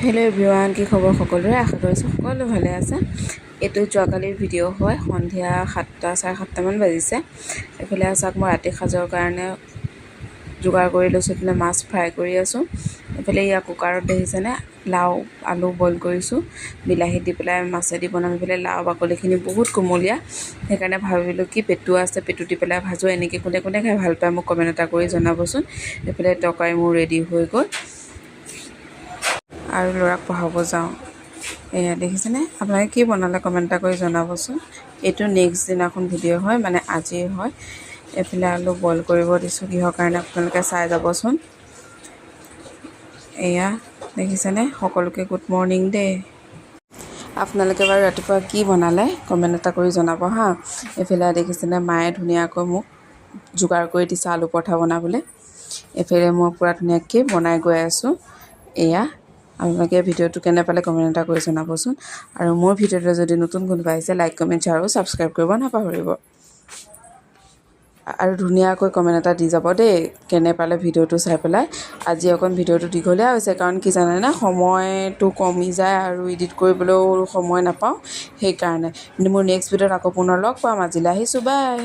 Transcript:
Hello' everyone, কি খবৰ সকলোৰে? আশা কৰিছোঁ সকলো ভালে আছে। এইটো যোৱাকালিৰ ভিডিঅ' হয়। সন্ধিয়া 7টা চাৰে 7টামান বাজিছে। এইফালে চাওক, মই ৰাতি সাজৰ কাৰণে যোগাৰ কৰি লৈছোঁ। এইফালে মাছ ফ্ৰাই কৰি আছোঁ। এইফালে ইয়াৰ কুকাৰত দেখিছেনে লাও আলু বইল কৰিছোঁ, বিলাহী দি পেলাই মাছেদি বনাম। এইফালে লাও বাকলিখিনি বহুত কোমলীয়া, সেইকাৰণে ভাবিলোঁ কি পেটু আছে, পেটু দি পেলাই ভাজোঁ। এনেকৈ কোনে কোনে খাই ভাল পায় মোক কমেণ্ট এটা কৰি জনাবচোন। এইফালে তৰকাৰী মোৰ ৰেডি হৈ গ'ল আৰু ল'ৰাক পঢ়াব যাওঁ। এয়া দেখিছেনে? আপোনালোকে কি বনালে কমেণ্ট এটা কৰি জনাবচোন। এইটো নেক্সট দিনাখন ভিডিঅ' হয়, মানে আজিৰ হয়। এইফালে আলু বইল কৰিব দিছোঁ, কিহৰ কাৰণে আপোনালোকে চাই যাবচোন। এয়া দেখিছেনে? সকলোকে গুড মৰ্ণিং দেই। আপোনালোকে বাৰু ৰাতিপুৱা কি বনালে কমেণ্ট এটা কৰি জনাব হা। এইফালে দেখিছেনে মায়ে ধুনীয়াকৈ মোক যোগাৰ কৰি দিছে আলু পৰঠা বনাবলৈ। এইফালে মই পূৰা ধুনীয়াকৈ বনাই গৈ আছোঁ। এয়া আপোনালোকে ভিডিঅ'টো কেনে পালে কমেণ্ট এটা কৰি জনাবচোন। আৰু মোৰ ভিডিঅ'টো যদি নতুন কোনোবা আহিছে, লাইক কমেণ্ট শ্বেয়াৰ আৰু ছাবস্ক্ৰাইব কৰিব নাপাহৰিব। আৰু ধুনীয়াকৈ কমেণ্ট এটা দি যাব দেই, কেনে পালে ভিডিঅ'টো চাই পেলাই। আজি অকণ ভিডিঅ'টো দীঘলীয়া হৈছে, কাৰণ কি জানেনে, সময়টো কমি যায় আৰু এডিট কৰিবলৈও সময় নাপাওঁ, সেইকাৰণে। কিন্তু মোৰ নেক্সট ভিডিঅ'ত আকৌ পুনৰ লগ পাম। আজিলৈ আহিছোঁ, বাই।